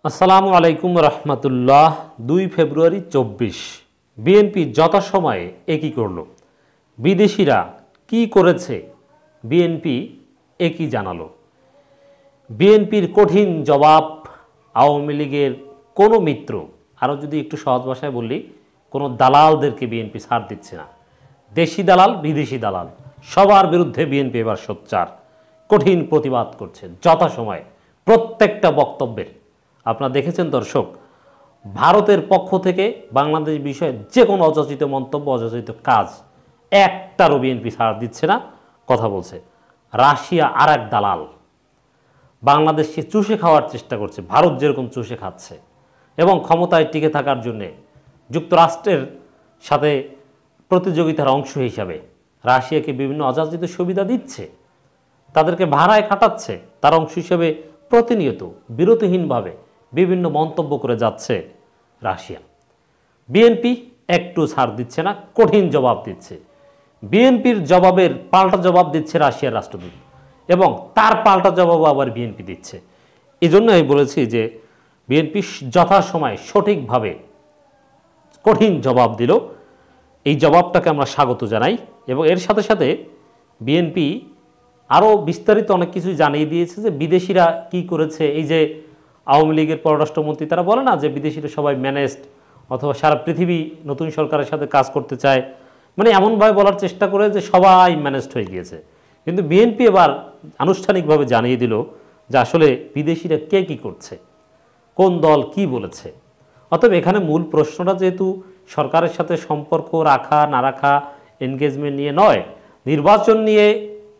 আসসালামু আলাইকুম রহমতুল্লাহ। 2 ফেব্রুয়ারি 24 বিএনপি যথাসময়ে একই করল। বিদেশিরা কি করেছে বিএনপি একই জানালো। বিএনপির কঠিন জবাব। আওয়ামী লীগের কোনো মিত্র, আরও যদি একটু সহজ ভাষায় বললি, কোনো দালালদেরকে বিএনপি ছাড় দিচ্ছে না। দেশি দালাল, বিদেশি দালাল, সবার বিরুদ্ধে বিএনপি এবার সোচ্চার, কঠিন প্রতিবাদ করছে যথাসময়ে প্রত্যেকটা বক্তব্যের। আপনারা দেখেছেন দর্শক, ভারতের পক্ষ থেকে বাংলাদেশ বিষয়ে যে কোনো অযাচিত মন্তব্য, অযাচিত কাজ একটারও বিএনপি ছাড় দিচ্ছে না, কথা বলছে। রাশিয়া আর এক দালাল, বাংলাদেশকে চুষে খাওয়ার চেষ্টা করছে, ভারত যেরকম চুষে খাচ্ছে, এবং ক্ষমতায় টিকে থাকার জন্যে যুক্তরাষ্ট্রের সাথে প্রতিযোগিতার অংশ হিসাবে রাশিয়াকে বিভিন্ন অযাচিত সুবিধা দিচ্ছে, তাদেরকে ভাড়ায় খাটাচ্ছে, তার অংশ হিসেবে প্রতিনিয়ত বিরতিহীনভাবে বিভিন্ন মন্তব্য করে যাচ্ছে রাশিয়া। বিএনপি একটু ছাড় দিচ্ছে না, কঠিন জবাব দিচ্ছে। বিএনপির জবাবের পাল্টা জবাব দিচ্ছে রাশিয়ার রাষ্ট্রদূত, এবং তার পাল্টা জবাব আবার বিএনপি দিচ্ছে। এই জন্য আমি বলেছি যে বিএনপি যথাসময়ে সঠিকভাবে কঠিন জবাব দিল। এই জবাবটাকে আমরা স্বাগত জানাই, এবং এর সাথে সাথে বিএনপি আরও বিস্তারিত অনেক কিছু জানিয়ে দিয়েছে যে বিদেশিরা কি করেছে। এই যে আওয়ামী লীগের পররাষ্ট্রমন্ত্রী, তারা বলে না যে বিদেশিরা সবাই ম্যানেজড, অথবা সারা পৃথিবী নতুন সরকারের সাথে কাজ করতে চায়, মানে এমনভাবে বলার চেষ্টা করে যে সবাই ম্যানেজড হয়ে গিয়েছে। কিন্তু বিএনপি এবার আনুষ্ঠানিকভাবে জানিয়ে দিল যে আসলে বিদেশিরা কে কী করছে, কোন দল কি বলেছে। অতএব এখানে মূল প্রশ্নটা যেহেতু সরকারের সাথে সম্পর্ক রাখা না রাখা, এনগেজমেন্ট নিয়ে নয়, নির্বাচন নিয়ে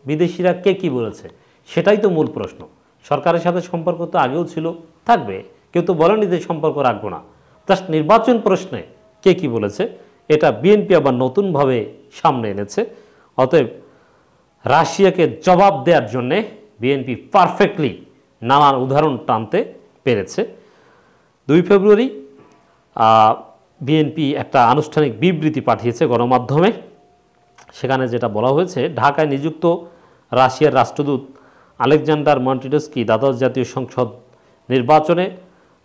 বিদেশিরা কে কী বলেছে সেটাই তো মূল প্রশ্ন। সরকারের সাথে সম্পর্ক তো আগেও ছিল, থাকবে, কেউ তো বলেনি যে সম্পর্ক রাখবো না। জাস্ট নির্বাচন প্রশ্নে কে কী বলেছে এটা বিএনপি আবার নতুনভাবে সামনে এনেছে। অতএব রাশিয়াকে জবাব দেওয়ার জন্যে বিএনপি পারফেক্টলি নানান উদাহরণ টানতে পেরেছে। 2 ফেব্রুয়ারি বিএনপি একটা আনুষ্ঠানিক বিবৃতি পাঠিয়েছে গণমাধ্যমে। সেখানে যেটা বলা হয়েছে, ঢাকায় নিযুক্ত রাশিয়ার রাষ্ট্রদূত আলেকজান্ডার মন্টিডস্কি দ্বাদশ জাতীয় সংসদ নির্বাচনে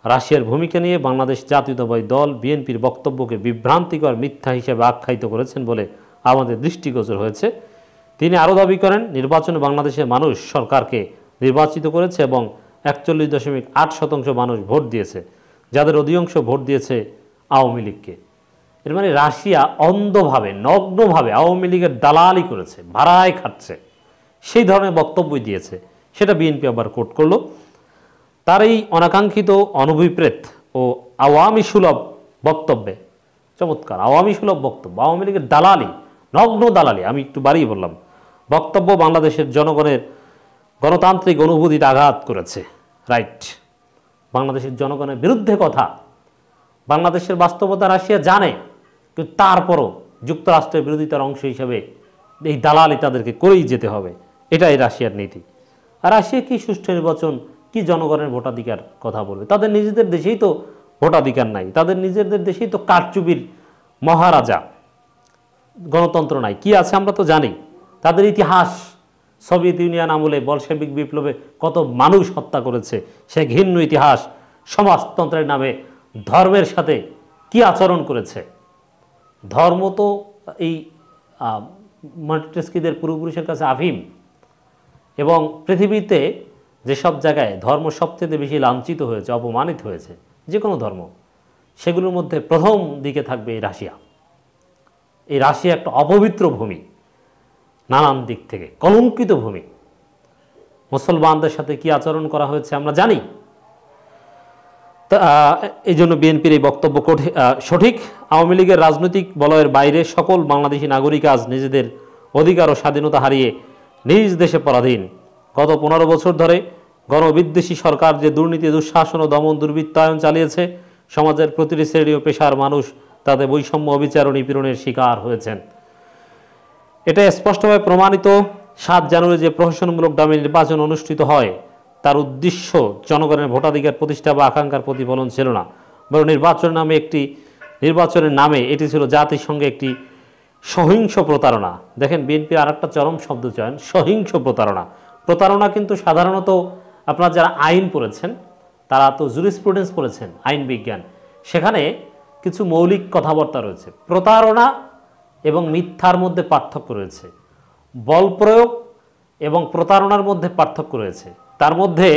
রাশিয়ার ভূমিকা নিয়ে বাংলাদেশ জাতীয়তাবাদী দল বিএনপির বক্তব্যকে বিভ্রান্তিকর, মিথ্যা হিসেবে আখ্যায়িত করেছেন বলে আমাদের দৃষ্টিগোচর হয়েছে। তিনি আরও দাবি করেন, নির্বাচনে বাংলাদেশের মানুষ সরকারকে নির্বাচিত করেছে এবং 41.8% মানুষ ভোট দিয়েছে, যাদের অধিকাংশ ভোট দিয়েছে আওয়ামী লীগকে। এর মানে রাশিয়া অন্ধভাবে, নগ্নভাবে আওয়ামী লীগের দালালি করেছে, ভাড়ায় খাচ্ছে, সেই ধরনের বক্তব্যই দিয়েছে। সেটা বিএনপি আবার কোট করলো। তার এই অনাকাঙ্ক্ষিত, অনভিপ্রেত ও আওয়ামী সুলভ বক্তব্যে, চমৎকার আওয়ামী সুলভ বক্তব্য, আওয়ামী লীগের দালালি, নগ্ন দালালি, আমি একটু বাড়িয়ে বললাম, বক্তব্য বাংলাদেশের জনগণের গণতান্ত্রিক অনুভূতিতে আঘাত করেছে। রাইট, বাংলাদেশের জনগণের বিরুদ্ধে কথা। বাংলাদেশের বাস্তবতা রাশিয়া জানে, কিন্তু তারপরও যুক্তরাষ্ট্রের বিরোধিতার অংশ হিসেবে এই দালালি তাদেরকে করেই যেতে হবে, এটাই রাশিয়ার নীতি। আর রাশিয়া কি সুষ্ঠু নির্বাচন, কি জনগণের ভোটাধিকার কথা বলবে? তাদের নিজেদের দেশেই তো ভোটাধিকার নাই, তাদের নিজেদের দেশেই তো কারচুপির মহারাজা, গণতন্ত্র নাই। কি আছে আমরা তো জানি। তাদের ইতিহাস, সোভিয়েত ইউনিয়ন আমলে বলশেভিক বিপ্লবে কত মানুষ হত্যা করেছে, সে ঘৃণ্য ইতিহাস। সমাজতন্ত্রের নামে ধর্মের সাথে কি আচরণ করেছে। ধর্ম তো এই মন্টিডস্কিদের পূর্বপুরুষের কাছে আফিম, এবং পৃথিবীতে যেসব জায়গায় ধর্ম সবচেয়ে বেশি লাঞ্ছিত হয়েছে, অপমানিত হয়েছে, যে কোনো ধর্ম, সেগুলোর মধ্যে প্রথম দিকে থাকবে এই রাশিয়া। এই রাশিয়া একটা অপবিত্র ভূমি, নানান দিক থেকে কলঙ্কিত ভূমি। মুসলমানদের সাথে কি আচরণ করা হয়েছে আমরা জানি। এই জন্য বিএনপির এই বক্তব্য সঠিক। আওয়ামী লীগের রাজনৈতিক বলয়ের বাইরে সকল বাংলাদেশি নাগরিক আজ নিজেদের অধিকার ও স্বাধীনতা হারিয়ে নিজ দেশে পরাধীন। গত 15 বছর ধরে গণবিদ্বেষী সরকার যে দুর্নীতি, দুঃশাসন ও দমন দুর্বৃত্তায়ন চালিয়েছে, সমাজের প্রতিটি শ্রেণী ও পেশার মানুষ তাদের বৈষম্য, অবিচার ও নিপীড়নের শিকার হয়েছেন। এটা স্পষ্টভাবে প্রমাণিত। 7 জানুয়ারি যে প্রশাসনমূলক দামে নির্বাচন অনুষ্ঠিত হয়, তার উদ্দেশ্য জনগণের ভোটাধিকার প্রতিষ্ঠা বা আকাঙ্ক্ষার প্রতিফলন ছিল না, বরং নির্বাচনের নামে এটি ছিল জাতিসংঘে একটি সহিংস প্রতারণা। দেখেন বিএনপির আর একটা চরম শব্দ চয়ন, সহিংস প্রতারণা। প্রতারণা কিন্তু সাধারণত আপনারা যারা আইন পড়েছেন তারা তো জুরিসপ্রুডেন্স পড়েছেন, আইন বিজ্ঞান, সেখানে কিছু মৌলিক কথাবার্তা রয়েছে। প্রতারণা এবং মিথ্যার মধ্যে পার্থক্য রয়েছে, বল প্রয়োগ এবং প্রতারণার মধ্যে পার্থক্য রয়েছে। তার মধ্যে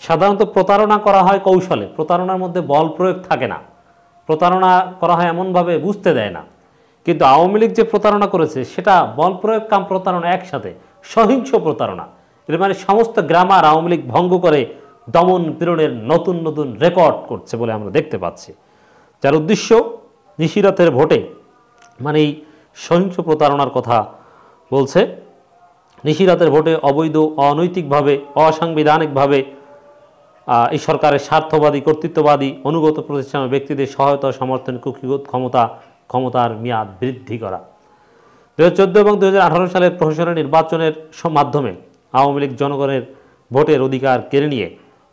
সাধারণত প্রতারণা করা হয় কৌশলে, প্রতারণার মধ্যে বল প্রয়োগ থাকে না, প্রতারণা করা হয় এমনভাবে বুঝতে দেয় না। কিন্তু আওয়ামী লীগ যে প্রতারণা করেছে সেটা বল প্রয়োগ কাম প্রতারণা একসাথে, সহিংস প্রতারণা। এর মানে সমস্ত গ্রামার আওয়ামী লীগ ভঙ্গ করে দমন পীড়নের নতুন নতুন রেকর্ড করছে বলে আমরা দেখতে পাচ্ছি, যার উদ্দেশ্য নিশিরাতের ভোটে, মানে এই সহিংস প্রতারণার কথা বলছে। নিশিরাতের ভোটে অবৈধ, অনৈতিকভাবে, অসাংবিধানিকভাবে এই সরকারের স্বার্থবাদী, কর্তৃত্ববাদী, অনুগত প্রতিষ্ঠানের ব্যক্তিদের সহায়তা সমর্থন, কুক্ষিগত ক্ষমতার মেয়াদ বৃদ্ধি করা। 2014 এবং 2018 সালের প্রশাসনের নির্বাচনের মাধ্যমে আওয়ামী লীগ জনগণের ভোটের অধিকার কেড়ে নিয়ে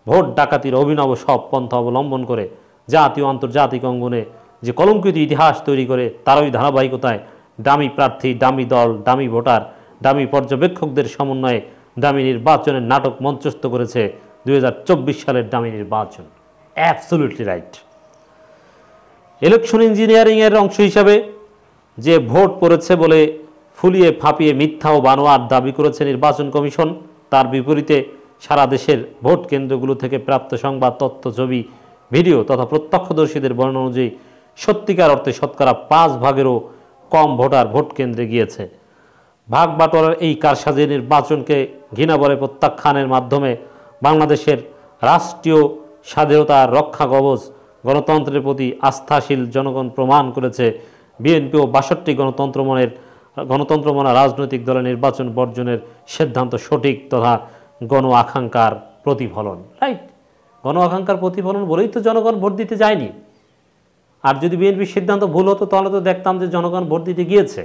ভোট ডাকাতির অভিনব সব পন্থা অবলম্বন করে জাতীয় আন্তর্জাতিক অঙ্গনে যে কলঙ্কিত ইতিহাস তৈরি করে, তারই ধারাবাহিকতায় দামি প্রার্থী, দামি দল, দামি ভোটার, দামি পর্যবেক্ষকদের সমন্বয়ে দামি নির্বাচনের নাটক মঞ্চস্থ করেছে 2024 সালের দামি নির্বাচন। Absolutely right. ইলেকশন ইঞ্জিনিয়ারিংয়ের অংশ হিসাবে যে ভোট পড়েছে বলে ফুলিয়ে ফাঁপিয়ে মিথ্যা ও বানোয়ার দাবি করেছে নির্বাচন কমিশন, তার বিপরীতে সারা দেশের ভোট কেন্দ্রগুলো থেকে প্রাপ্ত সংবাদ, তথ্য, ছবি, ভিডিও তথা প্রত্যক্ষদর্শীদের বর্ণনা অনুযায়ী সত্যিকার অর্থে শতকরা 5 ভাগেরও কম ভোটার ভোট কেন্দ্রে গিয়েছে। ভাগ বাটোয়ারার এই কারসাজি নির্বাচনকে ঘৃণা বলে প্রত্যাখ্যানের মাধ্যমে বাংলাদেশের রাষ্ট্রীয় স্বাধীনতার রক্ষা কবচ, গণতন্ত্রের প্রতি আস্থাশীল জনগণ প্রমাণ করেছে বিএনপি ও 62 গণতন্ত্রমনা রাজনৈতিক দলের নির্বাচন বর্জনের সিদ্ধান্ত সঠিক তথা গণ আকাঙ্ক্ষার প্রতিফলন। রাইট, গণ আকাঙ্ক্ষার প্রতিফলন বলেই তো জনগণ ভোট দিতে যায়নি। আর যদি বিএনপির সিদ্ধান্ত ভুল হতো তাহলে তো দেখতাম যে জনগণ ভোট দিতে গিয়েছে।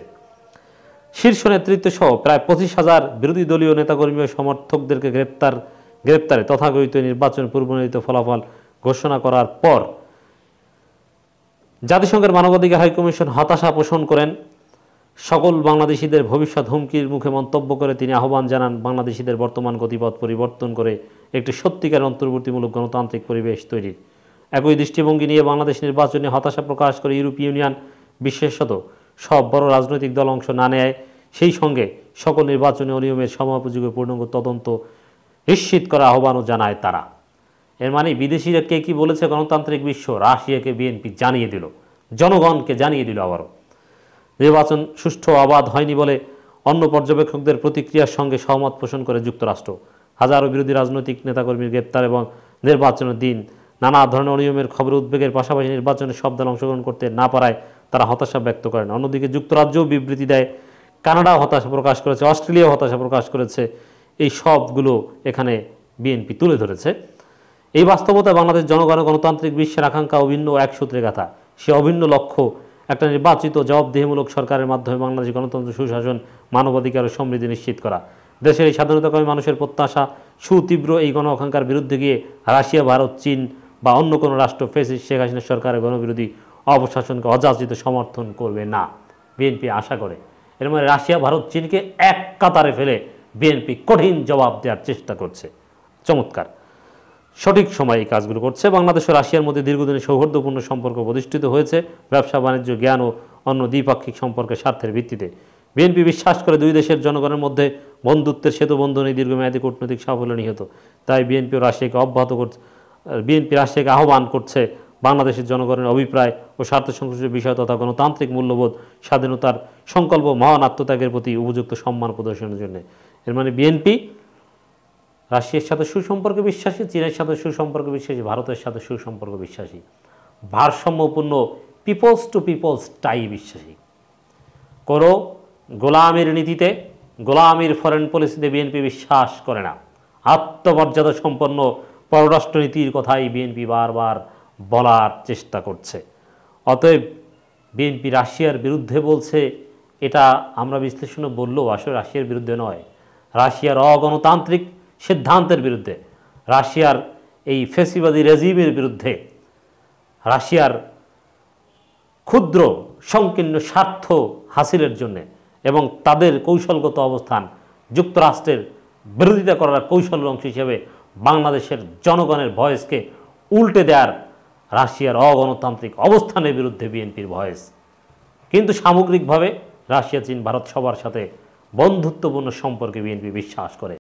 শীর্ষ নেতৃত্ব সহ প্রায় 25,000 বিরোধী দলীয় নেতাকর্মী ও সমর্থকদেরকে গ্রেপ্তারে তথাকথিত নির্বাচন পূর্বনির্ধারিত ফলাফল ঘোষণা করার পর জাতিসংঘের মানবাধিকার হাইকমিশন হতাশা পোষণ করেন। সকল বাংলাদেশিদের ভবিষ্যৎ হুমকির মুখে মন্তব্য করে তিনি আহ্বান জানান বাংলাদেশিদের বর্তমান গতিপথ পরিবর্তন করে একটি সত্যিকার অন্তর্বর্তীমূলক গণতান্ত্রিক পরিবেশ তৈরির। একই দৃষ্টিভঙ্গি নিয়ে বাংলাদেশ নির্বাচনে হতাশা প্রকাশ করে ইউরোপীয় ইউনিয়ন বিশেষত সব বড় রাজনৈতিক দল অংশ না নেয়, সেই সঙ্গে সকল নির্বাচনী অনিয়মের সময়োপযোগী পূর্ণাঙ্গ তদন্ত নিশ্চিত করার আহ্বানও জানায় তারা। এর মানে বিদেশিরা কে কী বলেছে গণতান্ত্রিক বিশ্ব, রাশিয়াকে বিএনপি জানিয়ে দিল, জনগণকে জানিয়ে দিল। আবারও নির্বাচন সুষ্ঠু অবাধ হয়নি বলে অন্য পর্যবেক্ষকদের প্রতিক্রিয়ার সঙ্গে সহমত পোষণ করে যুক্তরাষ্ট্র। হাজারো বিরোধী রাজনৈতিক নেতাকর্মীর গ্রেপ্তার এবং নির্বাচনের দিন নানা ধরনের অনিয়মের খবর উদ্বেগের পাশাপাশি নির্বাচনে সব দল অংশগ্রহণ করতে না পারায় তারা হতাশা ব্যক্ত করেন। অন্যদিকে যুক্তরাজ্যও বিবৃতি দেয়, কানাডাও হতাশা প্রকাশ করেছে, অস্ট্রেলিয়াও হতাশা প্রকাশ করেছে। এই সবগুলো এখানে বিএনপি তুলে ধরেছে। এই বাস্তবতা বাংলাদেশ জনগণের গণতান্ত্রিক বিশ্বের আকাঙ্ক্ষা অভিন্ন এক সূত্রে গাথা। সে অভিন্ন লক্ষ্য একটা নির্বাচিত জবাবদিহিমূলক সরকারের মাধ্যমে বাংলাদেশ গণতন্ত্র, সুশাসন, মানবাধিকার ও সমৃদ্ধি নিশ্চিত করা। দেশের এই স্বাধীনতাকামী মানুষের প্রত্যাশা সুতীব্র এই গণ আকাঙ্ক্ষার বিরুদ্ধে গিয়ে রাশিয়া, ভারত, চীন বা অন্য কোনো রাষ্ট্র ফ্যাসিস্ট শেখ হাসিনা সরকারের গণবিরোধী অপশাসনকে অযাচিত সমর্থন করবে না, বিএনপি আশা করে। এর মানে রাশিয়া, ভারত, চীনকে এক কাতারে ফেলে বিএনপি কঠিন জবাব দেওয়ার চেষ্টা করছে। চমৎকার, সঠিক সময়ে এই কাজগুলো করছে। বাংলাদেশ ও রাশিয়ার মধ্যে দীর্ঘদিনের সৌহার্দ্যপূর্ণ সম্পর্ক প্রতিষ্ঠিত হয়েছে ব্যবসা, বাণিজ্য, জ্ঞান ও অন্য দ্বিপাক্ষিক সম্পর্কের স্বার্থের ভিত্তিতে। বিএনপি বিশ্বাস করে দুই দেশের জনগণের মধ্যে বন্ধুত্বের সেতু বন্ধনে দীর্ঘমেয়াদী কূটনৈতিক সাফল্য নিহত। তাই বিএনপি রাশিয়াকে আহ্বান করছে বাংলাদেশের জনগণের অভিপ্রায় ও স্বার্থ সংশ্লিষ্ট বিষয় তথা গণতান্ত্রিক মূল্যবোধ, স্বাধীনতার সংকল্প, মহান আত্মত্যাগের প্রতি উপযুক্ত সম্মান প্রদর্শনের জন্য। এর মানে বিএনপি রাশিয়ার সাথে সুসম্পর্কে বিশ্বাসী, চীনের সাথে সুসম্পর্কে বিশ্বাসী, ভারতের সাথে সুসম্পর্ক বিশ্বাসী, ভারসাম্যপূর্ণ পিপলস টু পিপলস টাই বিশ্বাসী। কোনো গোলামির নীতিতে, গোলামির ফরেন পলিসিতে বিএনপি বিশ্বাস করে না। আত্মমর্যাদা সম্পন্ন পররাষ্ট্রনীতির কথাই বিএনপি বারবার বলার চেষ্টা করছে। অতএব বিএনপি রাশিয়ার বিরুদ্ধে বলছে, এটা আমরা বিশ্লেষণে বললেও আসলে রাশিয়ার বিরুদ্ধে নয়, রাশিয়ার অগণতান্ত্রিক সিদ্ধান্তের বিরুদ্ধে, রাশিয়ার এই ফ্যাসিবাদী রেজিমের বিরুদ্ধে, রাশিয়ার ক্ষুদ্র সংকীর্ণ স্বার্থ হাসিলের জন্যে এবং তাদের কৌশলগত অবস্থান যুক্তরাষ্ট্রের বিরোধিতা করার কৌশল অংশ হিসেবে বাংলাদেশের জনগণের ভয়েসকে উল্টে দেওয়ার রাশিয়ার অগণতান্ত্রিক অবস্থানের বিরুদ্ধে বিএনপির ভয়েস। কিন্তু সামগ্রিকভাবে রাশিয়া, চীন, ভারত সবার সাথে বন্ধুত্বপূর্ণ সম্পর্কে বিএনপি বিশ্বাস করে।